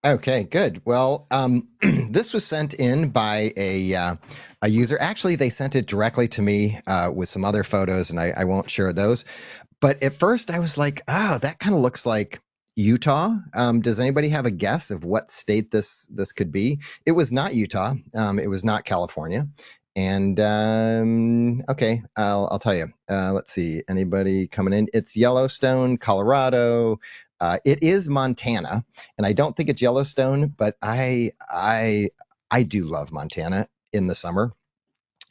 Okay, good. Well, this was sent in by a user. Actually, they sent it directly to me with some other photos, and I won't share those. But at first, I was like, "Oh, that kind of looks like Utah." Does anybody have a guess of what state this could be? It was not Utah. It was not California. And okay, I'll tell you. Let's see. Anybody coming in? It's Yellowstone, Colorado. It is Montana, and I don't think it's Yellowstone, but I do love Montana in the summer.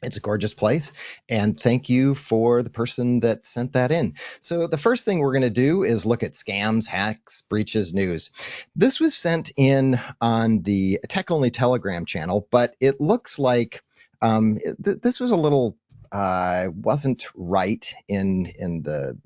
It's a gorgeous place. And thank you for the person that sent that in. So, the first thing we're going to do is look at scams, hacks, breaches, news. This was sent in on the Tech Only Telegram channel, but it looks like this was a little wasn't right in the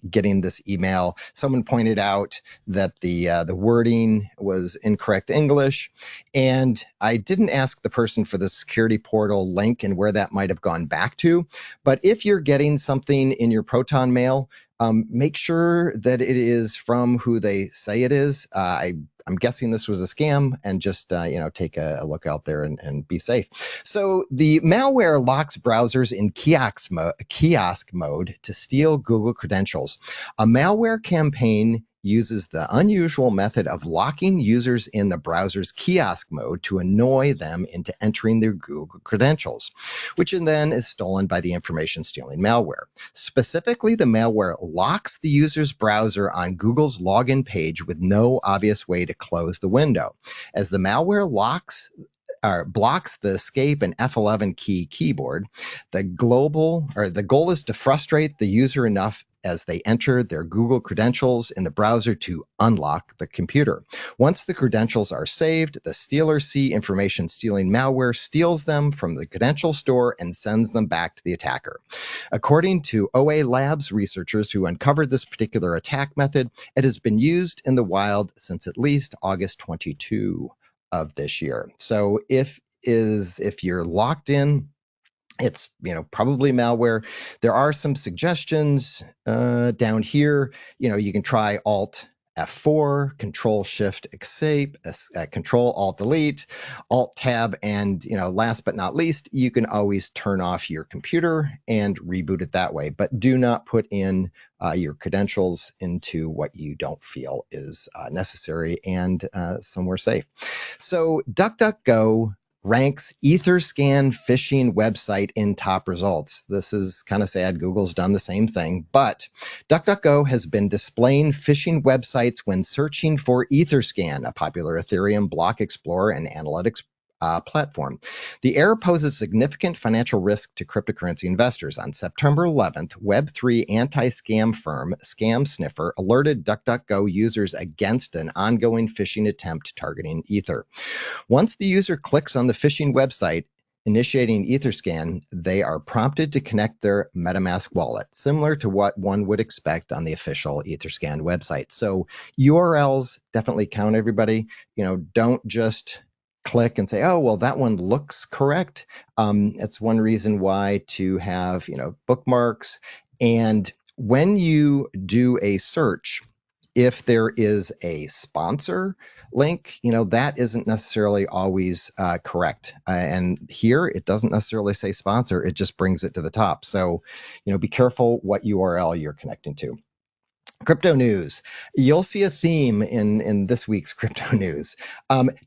getting this email. Someone pointed out that the wording was incorrect English, and I didn't ask the person for the security portal link and where that might have gone back to. But if you're getting something in your Proton mail, make sure that it is from who they say it is. I'm guessing this was a scam, and just take a look out there and be safe. So the malware locks browsers in kiosk mode to steal Google credentials. A malware campaign uses the unusual method of locking users in the browser's kiosk mode to annoy them into entering their Google credentials, which then is stolen by the information stealing malware. Specifically, the malware locks the user's browser on Google's login page with no obvious way to close the window. As the malware blocks the escape and F11 key keyboard, the goal is to frustrate the user enough as they enter their Google credentials in the browser to unlock the computer. Once the credentials are saved, the stealers see information stealing malware steals them from the credential store and sends them back to the attacker. According to OA Labs researchers who uncovered this particular attack method, it has been used in the wild since at least August 22 of this year. So if you're locked in, it's probably malware. There are some suggestions down here. You can try Alt F4, Control Shift Escape, Control Alt Delete, Alt Tab, and last but not least, you can always turn off your computer and reboot it that way. But do not put in your credentials into what you don't feel is necessary and somewhere safe. So DuckDuckGo ranks Etherscan phishing website in top results. This is kind of sad. Google's done the same thing, but DuckDuckGo has been displaying phishing websites when searching for Etherscan, a popular Ethereum block explorer and analytics platform. The error poses significant financial risk to cryptocurrency investors. On September 11th, Web3 anti-scam firm Scam Sniffer alerted DuckDuckGo users against an ongoing phishing attempt targeting Ether. Once the user clicks on the phishing website initiating Etherscan, they are prompted to connect their MetaMask wallet, similar to what one would expect on the official Etherscan website. So URLs definitely count, everybody. Don't just click and say, oh, well, that one looks correct. It's one reason why to have, bookmarks. And when you do a search, if there is a sponsor link, that isn't necessarily always correct. And here, it doesn't necessarily say sponsor, it just brings it to the top. So, be careful what URL you're connecting to. Crypto news. You'll see a theme in this week's crypto news.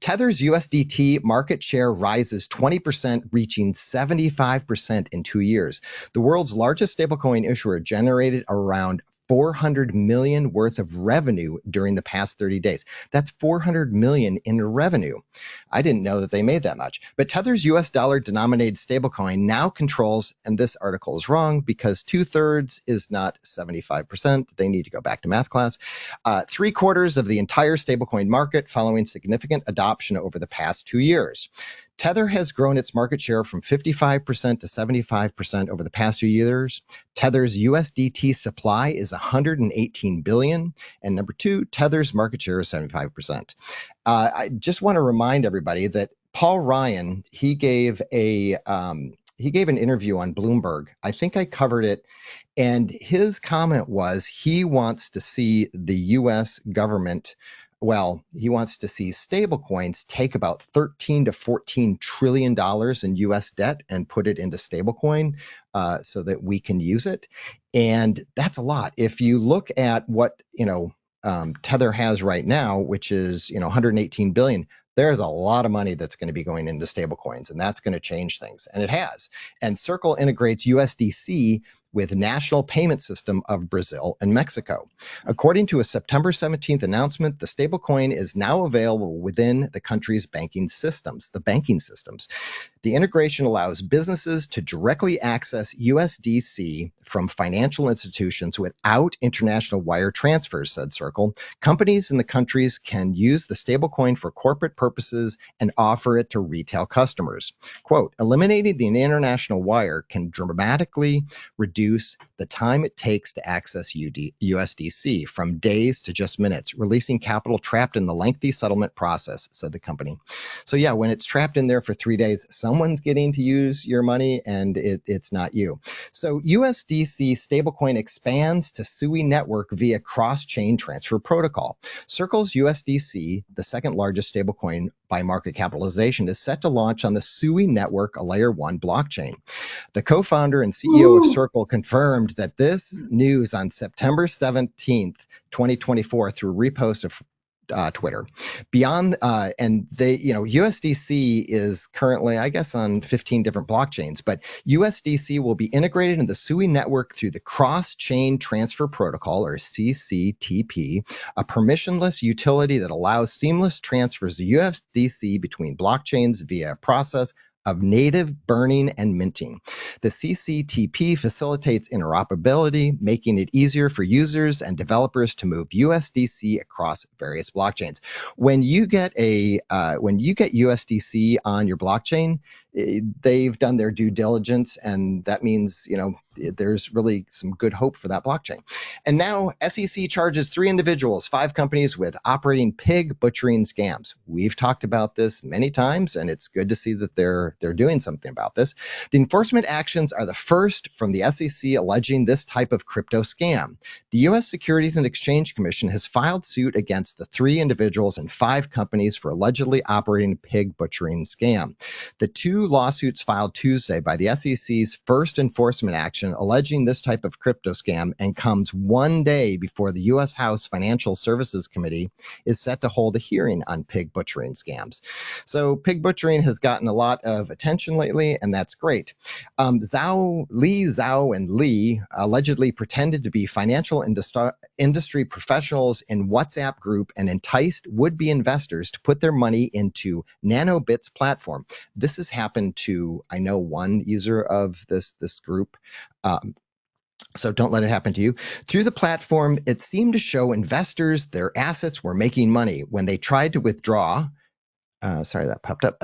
Tether's USDT market share rises 20%, reaching 75% in 2 years. The world's largest stablecoin issuer generated around 400 million worth of revenue during the past 30 days. That's 400 million in revenue. I didn't know that they made that much. But Tether's US dollar denominated stablecoin now controls, and this article is wrong because 2/3 is not 75%. They need to go back to math class. 3/4 of the entire stablecoin market following significant adoption over the past 2 years. Tether has grown its market share from 55% to 75% over the past few years. Tether's USDT supply is 118 billion. And number two, Tether's market share is 75%. I just want to remind everybody that Paul Ryan, he gave an interview on Bloomberg. I think I covered it. And his comment was he wants to see the U.S. government well, he wants to see stablecoins take about 13 to 14 trillion dollars in U.S. debt and put it into stablecoin so that we can use it. And that's a lot. If you look at what Tether has right now, which is 118 billion. There's a lot of money that's going to be going into stablecoins, and that's going to change things. And it has. And Circle integrates USDC with national payment system of Brazil and Mexico. According to a September 17th announcement, the stablecoin is now available within the country's banking systems, the banking systems. The integration allows businesses to directly access USDC from financial institutions without international wire transfers, said Circle. Companies in the countries can use the stablecoin for corporate purposes and offer it to retail customers. Quote, eliminating the international wire can dramatically reduce the time it takes to access USDC from days to just minutes, releasing capital trapped in the lengthy settlement process, said the company. So yeah, when it's trapped in there for 3 days, someone's getting to use your money and it's not you. So USDC stablecoin expands to SUI network via cross-chain transfer protocol. Circle's USDC, the second largest stablecoin by market capitalization, is set to launch on the SUI network, a layer 1 blockchain. The co-founder and CEO of Circle confirmed that this news on September 17th, 2024, through repost of Twitter. Beyond and they, USDC is currently, I guess, on 15 different blockchains, but USDC will be integrated in the SUI network through the Cross-Chain Transfer Protocol, or CCTP, a permissionless utility that allows seamless transfers of USDC between blockchains via a process of native burning and minting. The CCTP facilitates interoperability, making it easier for users and developers to move USDC across various blockchains. When you get USDC on your blockchain, they've done their due diligence, and that means there's really some good hope for that blockchain. And now SEC charges 3 individuals, 5 companies with operating pig butchering scams. We've talked about this many times, and it's good to see that they're doing something about this. The enforcement actions are the first from the SEC alleging this type of crypto scam. The U.S. Securities and Exchange Commission has filed suit against the 3 individuals and 5 companies for allegedly operating a pig butchering scam. The 2 lawsuits filed Tuesday by the SEC's first enforcement action alleging this type of crypto scam, and comes one day before the U.S. House Financial Services Committee is set to hold a hearing on pig butchering scams. So pig butchering has gotten a lot of attention lately, and that's great. Zhao and Li allegedly pretended to be financial industry professionals in WhatsApp group and enticed would-be investors to put their money into Nanobit's platform. This has happened to, I know, one user of this group. So don't let it happen to you. Through the platform, it seemed to show investors their assets were making money. When they tried to withdraw, sorry, that popped up.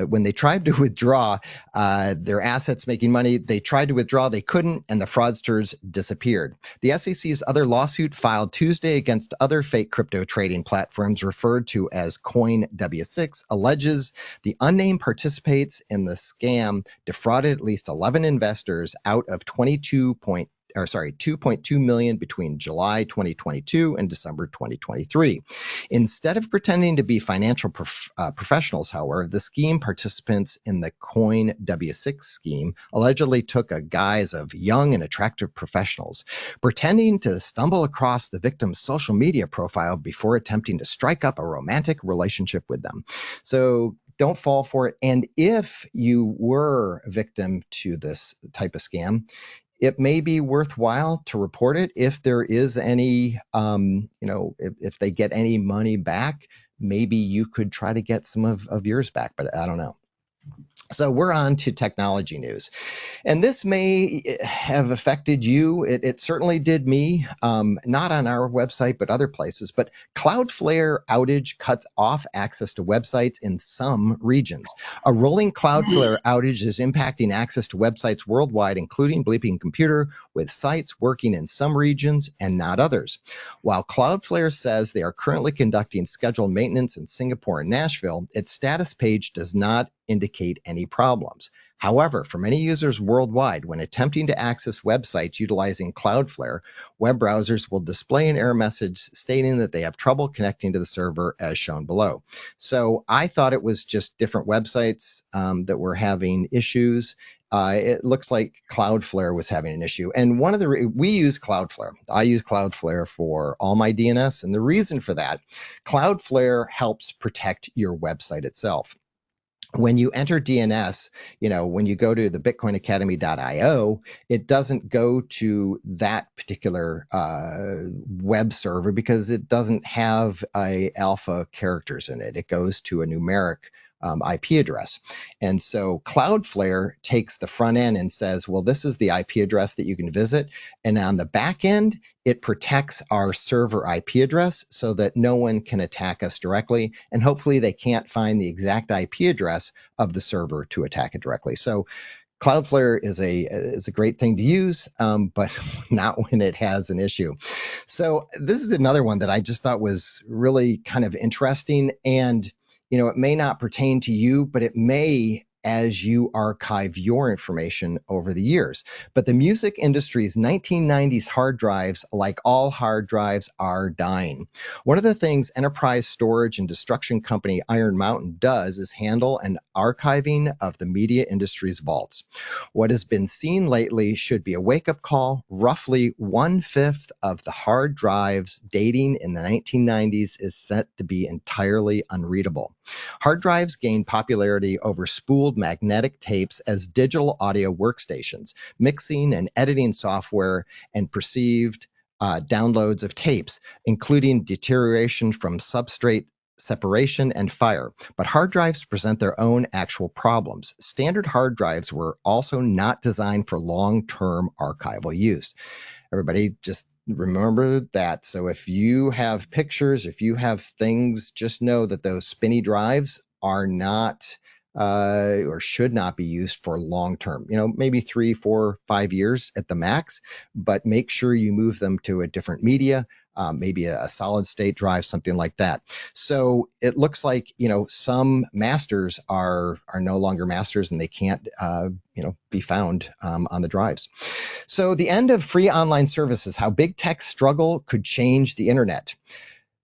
When they tried to withdraw their assets making money, they tried to withdraw, they couldn't, and the fraudsters disappeared. The SEC's other lawsuit filed Tuesday against other fake crypto trading platforms referred to as CoinW6 alleges the unnamed participants in the scam defrauded at least 11 investors out of 2.2 million between July 2022 and December 2023. Instead of pretending to be financial professionals, however, the scheme participants in the CoinW6 scheme allegedly took a guise of young and attractive professionals, pretending to stumble across the victim's social media profile before attempting to strike up a romantic relationship with them. So don't fall for it. And if you were a victim to this type of scam, it may be worthwhile to report it if there is any, if they get any money back, maybe you could try to get some of yours back, but I don't know. So we're on to technology news. And this may have affected you. It certainly did me, not on our website, but other places. But Cloudflare outage cuts off access to websites in some regions. A rolling Cloudflare outage is impacting access to websites worldwide, including Bleeping Computer, with sites working in some regions and not others. While Cloudflare says they are currently conducting scheduled maintenance in Singapore and Nashville, its status page does not indicate any problems. However, for many users worldwide, when attempting to access websites utilizing Cloudflare, web browsers will display an error message stating that they have trouble connecting to the server as shown below. So I thought it was just different websites that were having issues. It looks like Cloudflare was having an issue. And we use Cloudflare. I use Cloudflare for all my DNS. And the reason for that, Cloudflare helps protect your website itself. When you enter DNS, when you go to the bitcoinacademy.io, it doesn't go to that particular web server because it doesn't have a alpha characters in it. It goes to a numeric IP address. And so Cloudflare takes the front end and says, well, this is the IP address that you can visit. And on the back end, it protects our server IP address so that no one can attack us directly. And hopefully they can't find the exact IP address of the server to attack it directly. So Cloudflare is a great thing to use, but not when it has an issue. So this is another one that I just thought was really kind of interesting. And it may not pertain to you, but it may as you archive your information over the years. But the music industry's 1990s hard drives, like all hard drives, are dying. One of the things enterprise storage and destruction company Iron Mountain does is handle an archiving of the media industry's vaults. What has been seen lately should be a wake-up call. Roughly 1/5 of the hard drives dating in the 1990s is set to be entirely unreadable. Hard drives gained popularity over spooled magnetic tapes as digital audio workstations, mixing and editing software, and perceived downloads of tapes, including deterioration from substrate separation and fire. But hard drives present their own actual problems. Standard hard drives were also not designed for long-term archival use. Everybody just remember that. So if you have pictures, if you have things, just know that those spinny drives are not or should not be used for long term, maybe 3, 4, 5 years at the max, but make sure you move them to a different media, maybe a solid state drive, something like that. So it looks like, some masters are no longer masters and they can't, be found on the drives. So the end of free online services, how big tech struggle could change the internet.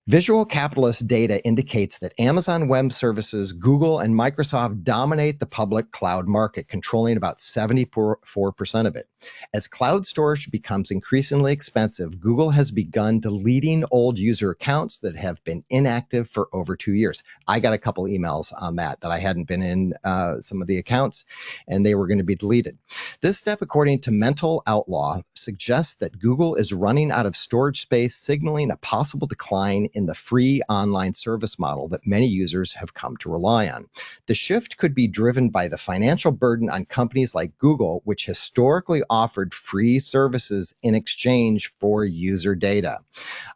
Visual capitalist data indicates that Amazon Web Services, Google, and Microsoft dominate the public cloud market, controlling about 74% of it. As cloud storage becomes increasingly expensive, Google has begun deleting old user accounts that have been inactive for over 2 years. I got a couple emails on that I hadn't been in some of the accounts, and they were going to be deleted. This step, according to Mental Outlaw, suggests that Google is running out of storage space, signaling a possible decline in the free online service model that many users have come to rely on. The shift could be driven by the financial burden on companies like Google, which historically offered free services in exchange for user data,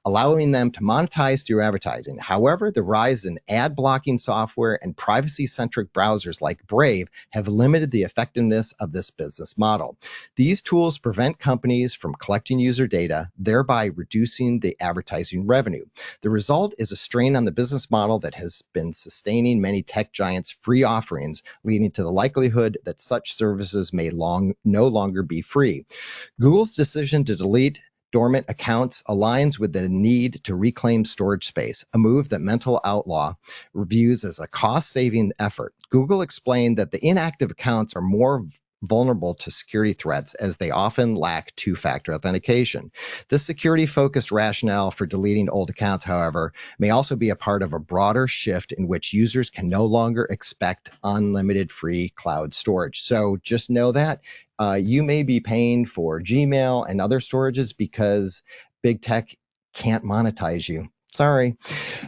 allowing them to monetize through advertising. However, the rise in ad blocking software and privacy-centric browsers like Brave have limited the effectiveness of this business model. These tools prevent companies from collecting user data, thereby reducing the advertising revenue. The result is a strain on the business model that has been sustaining many tech giants' free offerings, leading to the likelihood that such services may no longer be free. Google's decision to delete dormant accounts aligns with the need to reclaim storage space, a move that Mental Outlaw reviews as a cost-saving effort. Google explained that the inactive accounts are more vulnerable to security threats as they often lack two-factor authentication. This security-focused rationale for deleting old accounts, however, may also be a part of a broader shift in which users can no longer expect unlimited free cloud storage. So just know that you may be paying for Gmail and other storages because big tech can't monetize you. Sorry.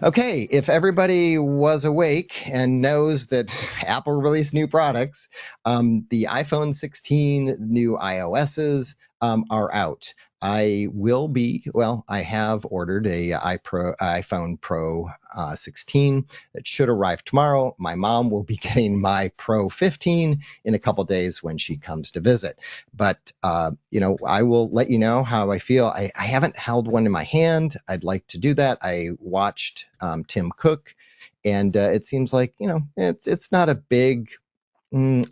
Okay, if everybody was awake and knows that Apple released new products, the iPhone 16, new iOSs are out. I have ordered a iPhone Pro 16 that should arrive tomorrow. My mom will be getting my Pro 15 in a couple days when she comes to visit. But, I will let you know how I feel. I haven't held one in my hand. I'd like to do that. I watched Tim Cook, and it seems like, it's not a big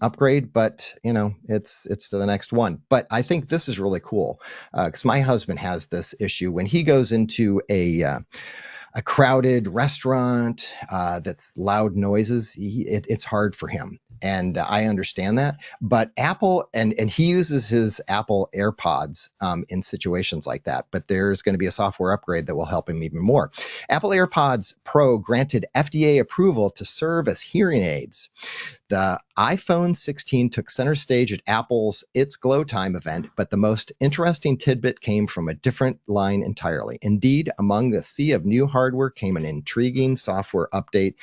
upgrade, but it's to the next one. But I think this is really cool because my husband has this issue when he goes into a crowded restaurant that's loud noises. It's hard for him. And I understand that, but Apple and he uses his Apple AirPods in situations like that. But there's going to be a software upgrade that will help him even more. Apple AirPods Pro granted FDA approval to serve as hearing aids. The iPhone 16 took center stage at Apple's It's Glow Time event, but the most interesting tidbit came from a different line entirely. Indeed, among the sea of new hardware came an intriguing software update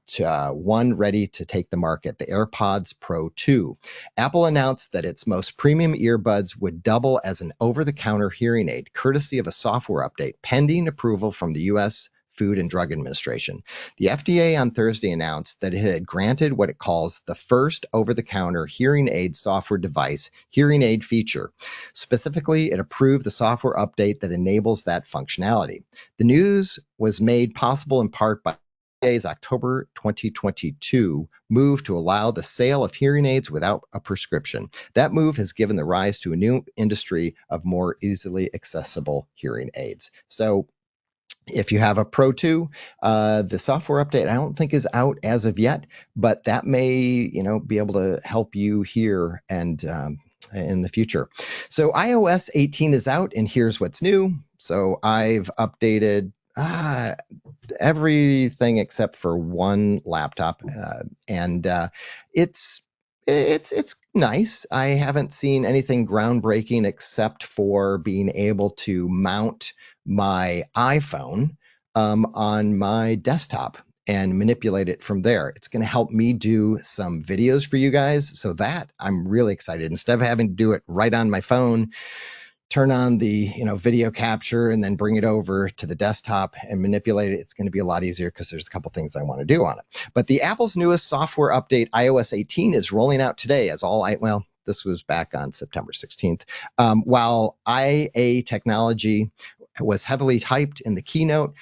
to one ready to take the market, the AirPods Pro 2. Apple announced that its most premium earbuds would double as an over-the-counter hearing aid, courtesy of a software update, pending approval from the U.S. Food and Drug Administration. The FDA on Thursday announced that it had granted what it calls the first over-the-counter hearing aid software device hearing aid feature. Specifically, it approved the software update that enables that functionality. The news was made possible in part by FDA's October 2022 move to allow the sale of hearing aids without a prescription. That move has given the rise to a new industry of more easily accessible hearing aids. So if you have a Pro 2, the software update I don't think is out as of yet, but that may be able to help you hear and in the future. So iOS 18 is out, and here's what's new. So I've updated everything except for one laptop, and it's nice. I haven't seen anything groundbreaking except for being able to mount my iPhone on my desktop and manipulate it from there. It's going to help me do some videos for you guys. So that I'm really excited. Instead of having to do it right on my phone, turn on the video capture and then bring it over to the desktop and manipulate it, it's going to be a lot easier because there's a couple things I want to do on it. But the Apple's newest software update, iOS 18, is rolling out today as this was back on September 16th. While IA technology was heavily hyped in the keynote,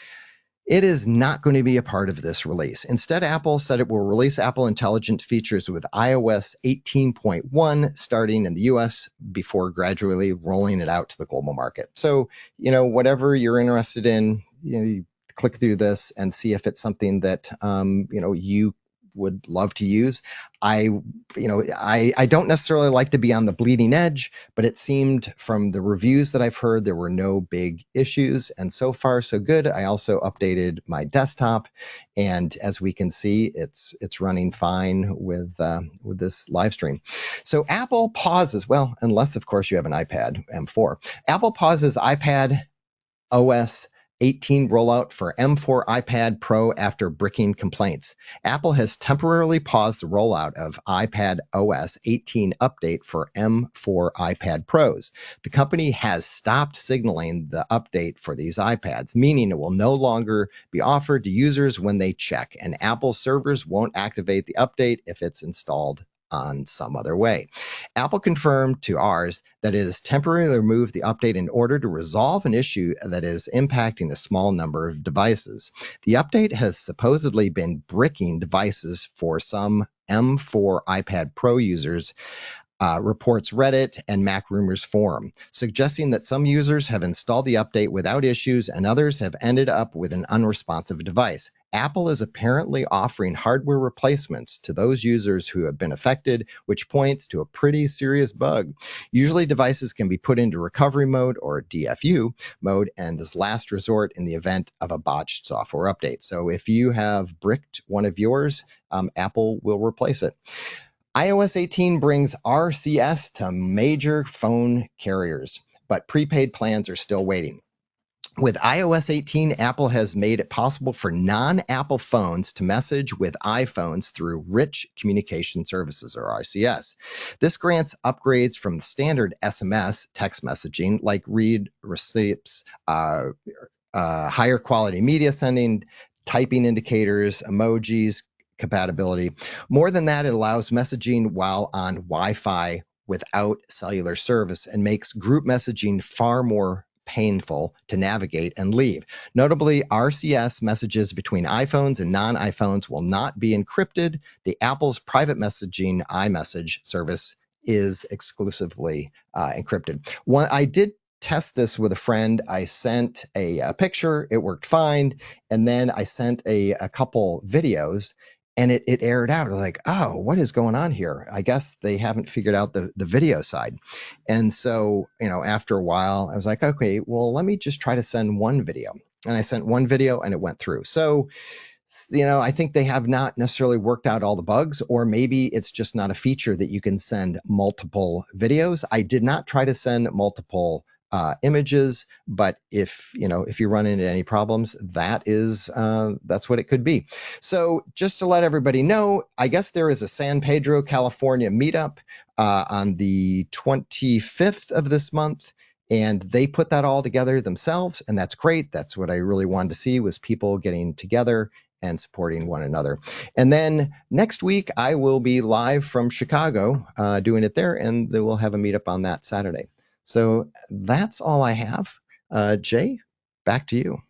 it is not going to be a part of this release. Instead, Apple said it will release Apple Intelligent features with iOS 18.1 starting in the US before gradually rolling it out to the global market. So, whatever you're interested in, you click through this and see if it's something that, you would love to use. I don't necessarily like to be on the bleeding edge, but it seemed from the reviews that I've heard there were no big issues, and so far so good. I also updated my desktop, and as we can see, it's running fine with this live stream. So Apple pauses, well, unless of course you have an iPad M4. Apple pauses iPad OS 18 rollout for M4 iPad Pro after bricking complaints. Apple has temporarily paused the rollout of iPad OS 18 update for M4 iPad Pros. The company has stopped signaling the update for these iPads, meaning it will no longer be offered to users when they check, and Apple servers won't activate the update if it's installed on some other way. Apple confirmed to ours that it has temporarily removed the update in order to resolve an issue that is impacting a small number of devices. The update has supposedly been bricking devices for some M4 iPad Pro users, reports Reddit and Mac Rumors forum, suggesting that some users have installed the update without issues and others have ended up with an unresponsive device. Apple is apparently offering hardware replacements to those users who have been affected, which points to a pretty serious bug. Usually devices can be put into recovery mode or DFU mode and as last resort in the event of a botched software update. So if you have bricked one of yours, Apple will replace it. iOS 18 brings RCS to major phone carriers, but prepaid plans are still waiting. With iOS 18, Apple has made it possible for non-Apple phones to message with iPhones through Rich Communication Services, or RCS. This grants upgrades from standard SMS text messaging, like read receipts, higher quality media sending, typing indicators, emojis, compatibility. More than that, it allows messaging while on Wi-Fi without cellular service and makes group messaging far more painful to navigate and leave. Notably, RCS messages between iPhones and non-iPhones will not be encrypted. The Apple's private messaging iMessage service is exclusively encrypted. I did test this with a friend. I sent a picture, it worked fine, and then I sent a couple videos, and it aired out. I was like, oh, what is going on here? I guess they haven't figured out the video side. And so, after a while, I was like, okay, well, let me just try to send one video. And I sent one video and it went through. So, I think they have not necessarily worked out all the bugs, or maybe it's just not a feature that you can send multiple videos. I did not try to send multiple images, but if you run into any problems, that's what it could be. So just to let everybody know, I guess there is a San Pedro, California meetup on the 25th of this month. And they put that all together themselves, and that's great. That's what I really wanted to see, was people getting together and supporting one another. And then next week, I will be live from Chicago doing it there, and we'll have a meetup on that Saturday. So that's all I have. Jay, back to you.